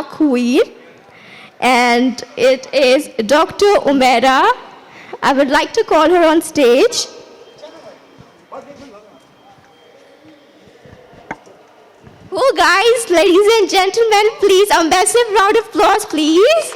queen, and it is Dr. Umaira. I would like to call her on stage. Oh, guys, ladies and gentlemen, please, a massive round of applause, please.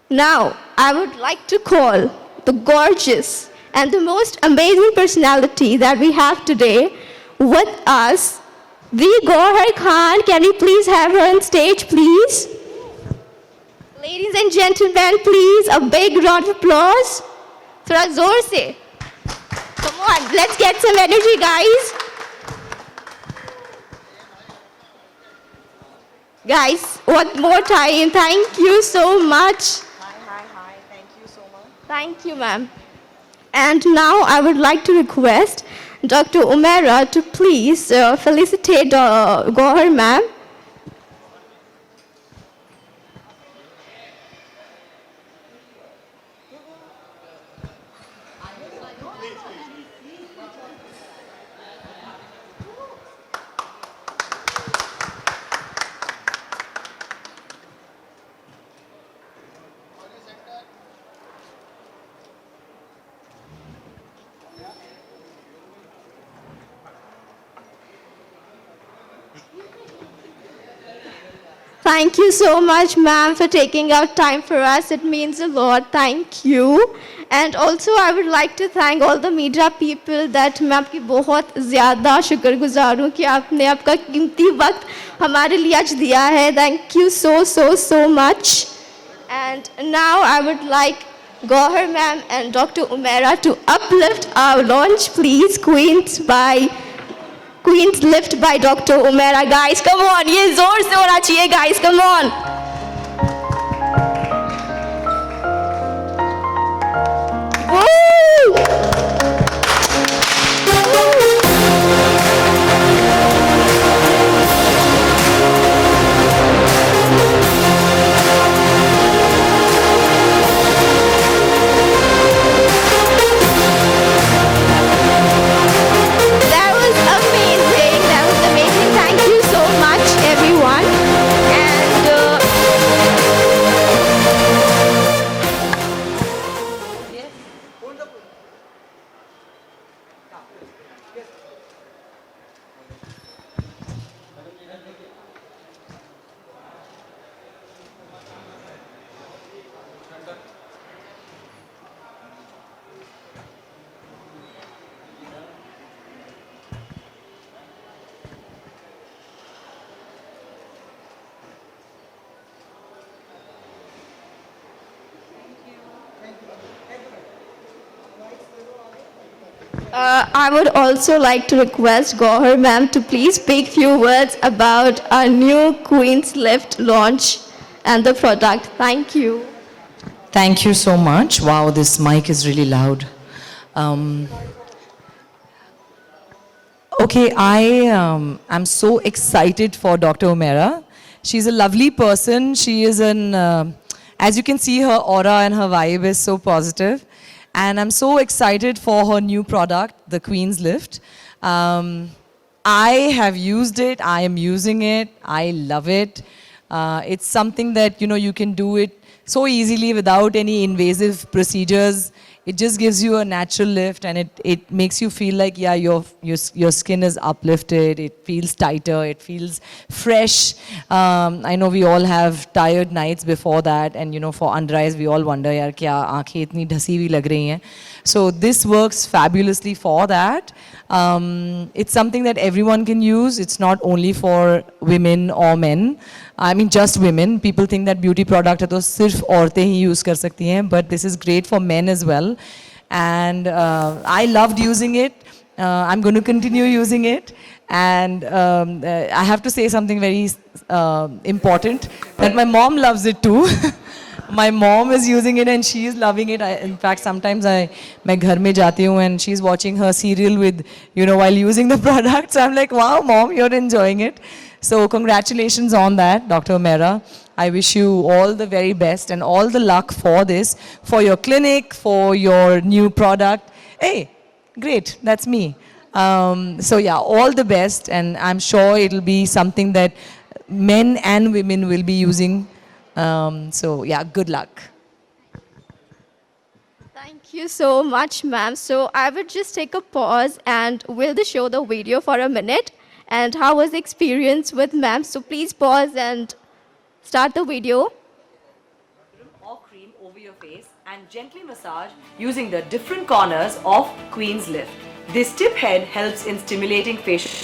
Now, I would like to call the gorgeous and the most amazing personality that we have today with us, the Gohar Khan. Can we please have her on stage, please? Ladies and gentlemen, please, a big round of applause. थोड़ा जोर से. Come on, let's get some energy, guys. Guys, one more time, thank you so much. Hi. Thank you so much. Thank you, ma'am. And now I would like to request Dr. Umaira to please felicitate Gohar ma'am. Thank you so much, ma'am, for taking out time for us. It means a lot. Thank you. And also, I would like to thank all the media people that मैं आपकी बहुत ज़्यादा शुक्रगुजार हूँ कि आपने आपका कीमती वक्त हमारे लिए आज दिया है. Thank you so much. And now I would like Gohar ma'am and Dr. Umaira to uplift our launch, please. Queen's Lift by Dr. Umaira. Guys, come on. ये जोर से होना चाहिए, guys. Come on. Woo! That was amazing. That was amazing. Thank you so much, everyone. And I would also like to request Gohar ma'am to please speak few words about our new Queen's Lift launch and the product. Thank you. Thank you so much. Wow, this mic is really loud. Okay, I'm so excited for Dr. Umaira. She's a lovely person. She is as you can see, her aura and her vibe is so positive. And I'm so excited for her new product, the Queen's Lift. I have used it. I am using it. I love it. It's something that, you can do it so easily without any invasive procedures. It just gives you a natural lift, and it makes you feel like, yeah, your skin is uplifted. It feels tighter. It feels fresh. I know we all have tired nights before that, and for under eyes, we all wonder, yaar, kya aankhein itni dhasi hui lag rahi hain. So this works fabulously for that. It's something that everyone can use. It's not only for women or men. I mean, just women. People think that beauty product है तो सिर्फ औरतें ही use कर सकती हैं, but this is great for men as well. And I loved using it. I'm going to continue using it. And I have to say something very important, that my mom loves it too. My mom is using it and she is loving it. In fact, sometimes मैं घर में जाती हूँ and she's watching her serial with, while using the product. So I'm like, wow, mom, you're enjoying it. So congratulations on that, Dr. Mehra. I wish you all the very best and all the luck for this, for your clinic, for your new product. Hey, great, that's me. So yeah, all the best, and I'm sure it'll be something that men and women will be using. So yeah, good luck. Thank you so much, ma'am. So I would just take a pause and we'll just show the video for a minute. And how was the experience with ma'am? So please pause and start the video. Or cream over your face and gently massage using the different corners of Queen's Lift. This tip head helps in stimulating facial.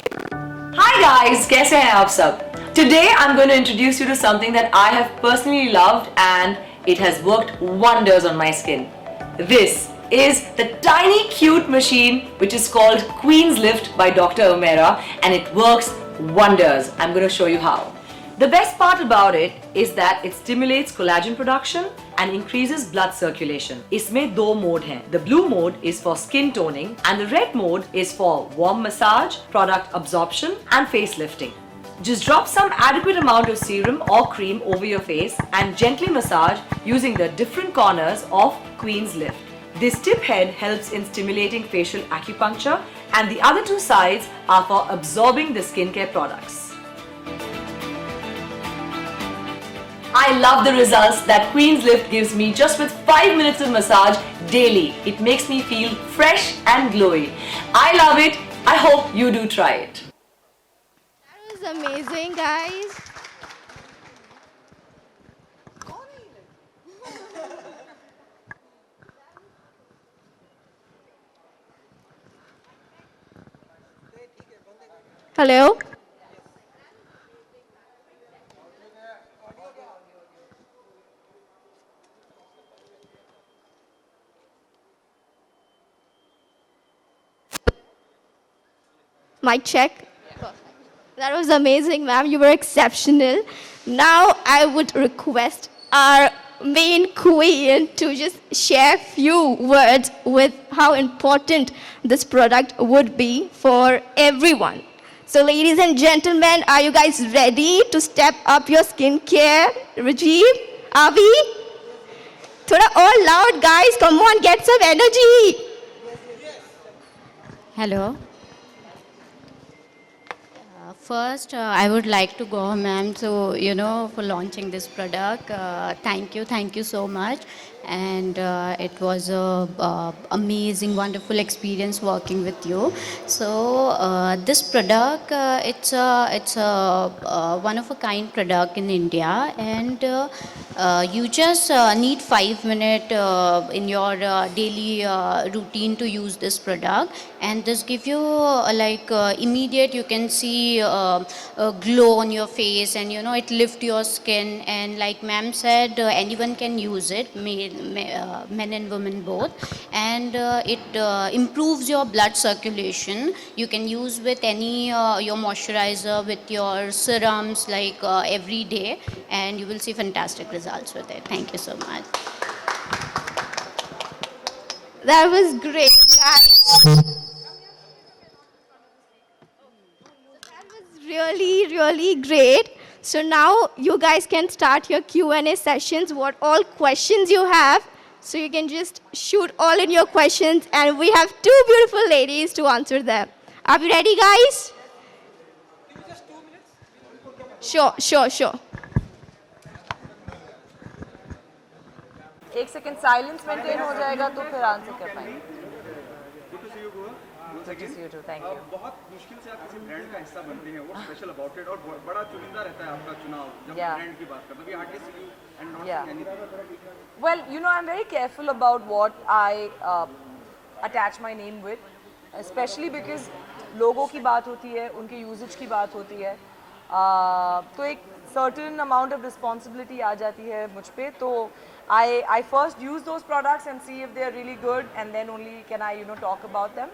Hi guys, कैसे हैं आप सब? Today I'm going to introduce you to something that I have personally loved and it has worked wonders on my skin. This is the tiny cute machine which is called Queen's Lift by Dr. Omera, and it works wonders. I'm going to show you how. The best part about it is that it stimulates collagen production and increases blood circulation. इसमें दो mode हैं. The blue mode is for skin toning and the red mode is for warm massage, product absorption and face lifting. Just drop some adequate amount of serum or cream over your face and gently massage using the different corners of Queen's Lift. This tip head helps in stimulating facial acupuncture and the other two sides are for absorbing the skincare products. I love the results that Queen's Lift gives me just with 5 minutes of massage daily. It makes me feel fresh and glowy. I love it. I hope you do try it. That was amazing, guys. Hello? Mic check. That was amazing, ma'am. You were exceptional. Now I would request our main queen to just share few words with how important this product would be for everyone. So ladies and gentlemen, are you guys ready to step up your skincare regime? Are we? Thoda all loud, guys. Come on, get some energy. Hello. First, I would like to go, ma'am, so, for launching this product. Thank you so much. And it was a amazing, wonderful experience working with you. So this product, it's a one of a kind product in India, and you just need 5 minutes in your daily routine to use this product, and this give you immediate, you can see a glow on your face, and it lift your skin, and like ma'am said, anyone can use it, men and women both, and it improves your blood circulation. You can use with any your moisturizer, with your serums, every day, and you will see fantastic results with it. Thank you so much. That was great, guys. That was really, really great. So now you guys can start your Q&A sessions, what all questions you have. So you can just shoot all in your questions, and we have two beautiful ladies to answer them. Are we ready, guys? Sure. एक second silence maintain हो जाएगा तो फिर answer कर पाएंगे. Good to see you, Goa. Good to see you too. Thank you. बहुत मुश्किल से आप किसी ब्रांड का हिस्सा बनते हैं. What's special about it? और बड़ा चुनिंदा रहता है आपका चुनाव जब Yeah. ब्रांड की बात करते हैं. We hardly see you and not Yeah. see anything. Well, I'm very careful about what I attach my name with, especially because लोगों की बात होती है, उनके यूजेज की बात होती है, तो एक certain amount of responsibility आ जाती है मुझ पे. तो I first use those products and see if they are really good, and then only can I talk about them.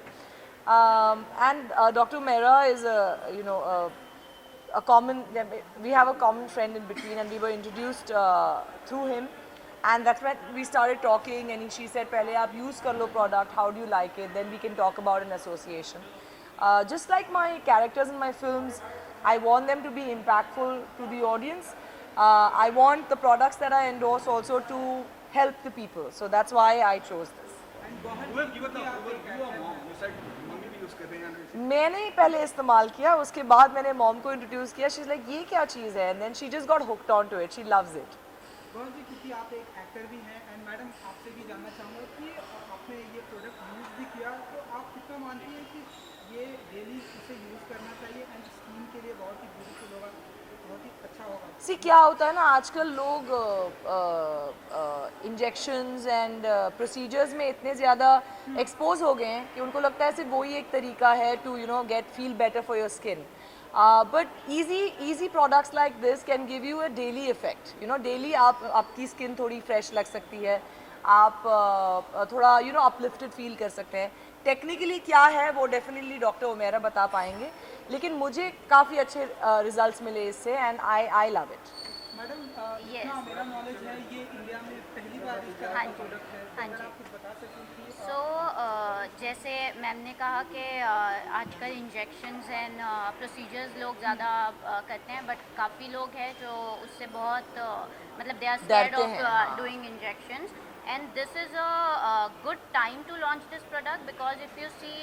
And Dr. Mehra is a common, we have a common friend in between, and we were introduced through him, and that's when we started talking, and she said, "Pehle aap use kar lo product, how do you like it? Then we can talk about an association." Just like my characters in my films, I want them to be impactful to the audience. I want the products that I endorse also to help the people. So that's why I chose this. Who have given the approval? You or mom? You said mummy भी use कर रहे हैं. मैंने ही पहले इस्तेमाल किया, उसके बाद मैंने मॉम को इंट्रोड्यूस किया. शी इज लाइक ये क्या चीज़ है, and then she just got hooked on to it. She loves it. Gaur ji, क्योंकि आप एक एक्टर भी हैं एंड मैडम आपसे भी जानना चाहूँगा कि आपने ये प्रोडक्ट यूज़ भी किया, तो आप कितना मानती हैं कि ये डेली इसे यूज़ करना चाहिए एंड स्किन के लिए बहुत ही ब्यूटीफुल होगा, बहुत ही अच्छा होगा? सी क्या होता है ना, आजकल लोग इंजेक्शंस एंड प्रोसीजर्स में इतने ज़्यादा एक्सपोज हो गए हैं कि उनको लगता है सिर्फ वही एक तरीका है to get feel better for your skin. But easy products like this can give you a daily effect. Daily आपकी स्किन थोड़ी फ्रेश लग सकती है, आप थोड़ा अपलिफ्टेड फील कर सकते हैं. टेक्निकली क्या है वो डेफिनेटली डॉक्टर ओमेरा बता पाएंगे, लेकिन मुझे काफ़ी अच्छे रिजल्ट्स मिले इससे and I love it. Madam जितना मेरा नॉलेज है, ये इंडिया में पहली बार इस तरह का प्रोडक्ट है, हाँ अगर जी. आप कुछ बता सकें कि सो जैसे मैम ने कहा कि आजकल इंजेक्शंस एंड प्रोसीजर्स लोग ज़्यादा करते हैं, बट काफ़ी लोग हैं जो उससे बहुत मतलब दे आर स्कैर्ड डरते हैं, हाँ. Of doing injections. And this is a good time to launch this product because if you see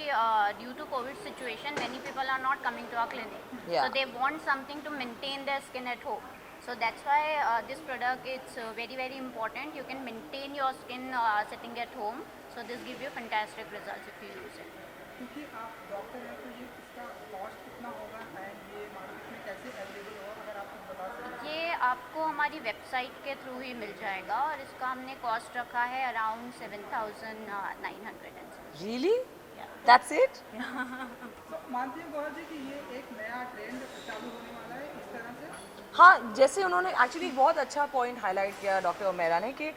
due to COVID situation, many people are not coming to our clinic. Yeah. So they want something to maintain their skin at home. So that's why this product it's very important. You can maintain your skin sitting at home. So this gives you fantastic results if you use it. क्योंकि आप doctor हैं, तो ये इसका cost कितना होगा and ये market में कैसे अवेलेबल होगा, अगर आप कुछ बता सकें? ये आपको हमारी वेबसाइट के थ्रू ही मिल जाएगा और इसका हमने कॉस्ट रखा है अराउंड 7,900. Really that's it. तो मानते हैं गौर जी कि ये एक नया ट्रेंड चालू होने वाला है इस तरह से? हाँ, जैसे उन्होंने एक्चुअली बहुत अच्छा पॉइंट हाईलाइट किया डॉक्टर ओमेरा ने कि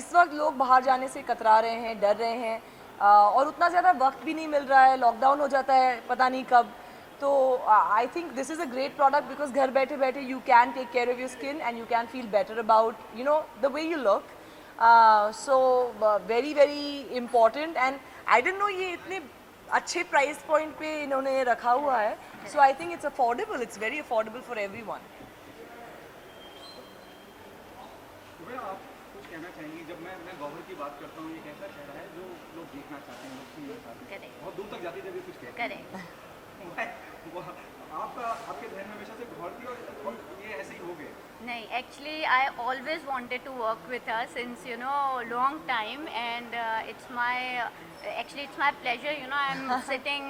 इस वक्त लोग बाहर जाने से कतरा रहे हैं, डर रहे हैं, और उतना ज़्यादा वक्त भी नहीं मिल रहा है. लॉकडाउन हो जाता है पता नहीं कब. तो I think this is a great product because घर बैठे बैठे you can take care of your skin and you can feel better about the way you look. So very important and I don't know ये इतने अच्छे price point पे इन्होंने रखा हुआ है. So I think it's affordable, it's very affordable for everyone. आप कुछ कहना चाहेंगी? जब मैं गौहर की बात करता हूँ, ये कैसा चेहरा है जो लोग देखना चाहते हैं, लोग सुनना चाहते हैं, Correct. बहुत दूर तक जाती है जब ये कुछ कहते हैं. करेक्ट. आपके ध्यान में हमेशा से गौहर थी और ये ऐसे ही हो गए. नहीं, actually I always wanted to work with her since long time, and it's my pleasure. I'm sitting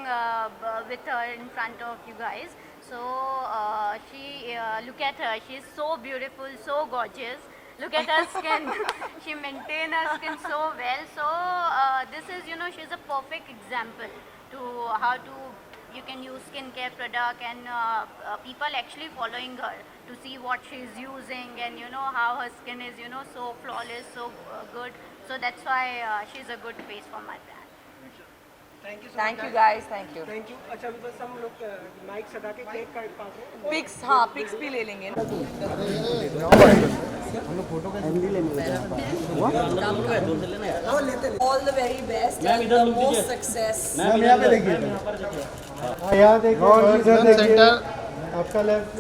with her in front of you guys. So look at her. She's so beautiful, so gorgeous. Look at her skin. She maintains her skin so well. So this is she's a perfect example to how to you can use skincare product, and people actually following her to see what she's using, and how her skin is so flawless, so good. So that's why she's a good face for my brand. Thank you. Thank you guys, thank you. Thank you. अच्छा, अभी बस हम लोग mic सटा के cake काट रहे हैं. पिक्स, हाँ पिक्स भी ले लेंगे. All the very best, most success. Ma'am यहाँ पे देखिए. हाँ यहाँ देखिए. गौर जी सेंटर. आपका लेफ्ट.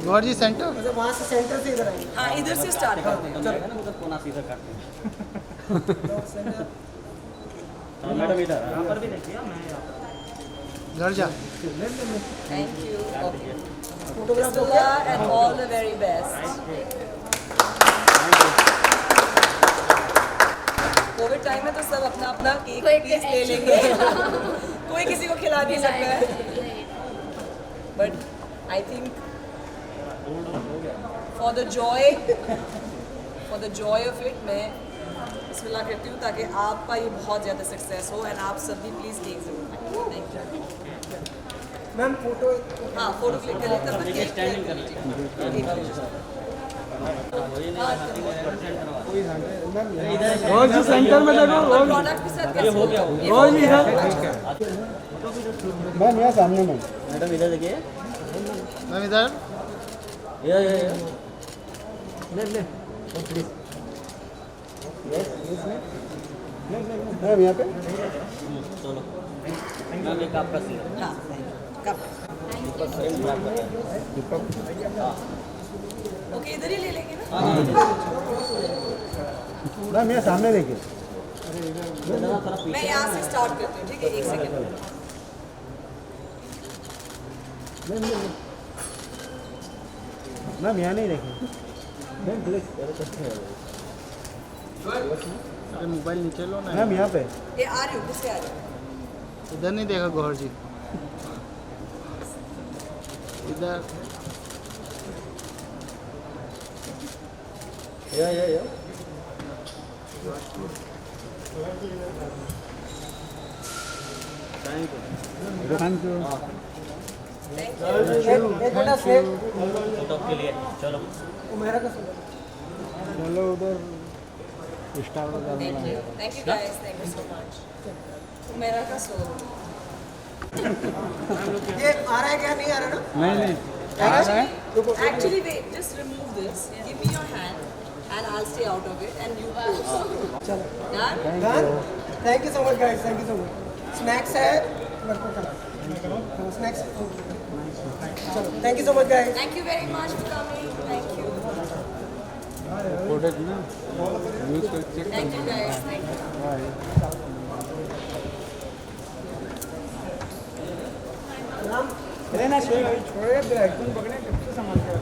गौर जी सेंटर. वहाँ से सेंटर से इधर आएंगे. हाँ, इधर से स्टार्ट करते हैं. कोना सीधा काटते हैं. मैडम इधर. यहाँ पर भी देखिए. मैं घर जा. Thank you. Bismillah and all the very best. Covid time में तो सब अपना अपना केक पीस ले लेंगे. कोई किसी को खिला नहीं सकता है. But I think for the Joy of it मैं बिस्मिल्लाह करती हूँ ताकि आपका ये बहुत ज़्यादा सक्सेस हो एंड आप सब भी प्लीज़ केक ज़रूर. Thank you. Ma'am photo. हाँ, फोटो क्लिक कर लेते हैं. केक स्टैंडिंग कर लीजिए. गौर जी सेंटर में देखो. प्रोडक्ट के साथ कैसे हो गया? गौर जी इधर. मैम यहाँ सामने में. मैडम इधर देखिए. मैम इधर. ये ले प्लीज. मैम यहाँ पे. चलो. मैम एक आपका सीन. हाँ, कब ओके इधर ही ले लेंगे ना। मैम ये सामने देखिए। मैं यहाँ से स्टार्ट करती हूँ, ठीक है, 1 सेकंड। मैम यहाँ नहीं देखिए। अरे मोबाइल नीचे लो ना। मैम यहाँ पे। ये आ रही हूँ, किससे आ रही हूँ? इधर नहीं देखा गौहर जी, इधर। या थैंक यू। फोटो के लिए चलो। चलो उधर स्टार का thank you guys, thank you so much. मेरा का सो ये आ रहा है क्या, नहीं आ रहा ना? नहीं Actually, wait, just remove this. Give me your hand, and I'll stay out of it, and you post. Done? Done? Thank you so much guys, thank you so much. Snacks है मेरे को खिला। Snacks चलो, thank you so much guys. Thank you very much for coming. Thank you. Product ना use कर check Thank you guys. Thank you. अरे ना छोड़े एकदम पकड़े, संभाल के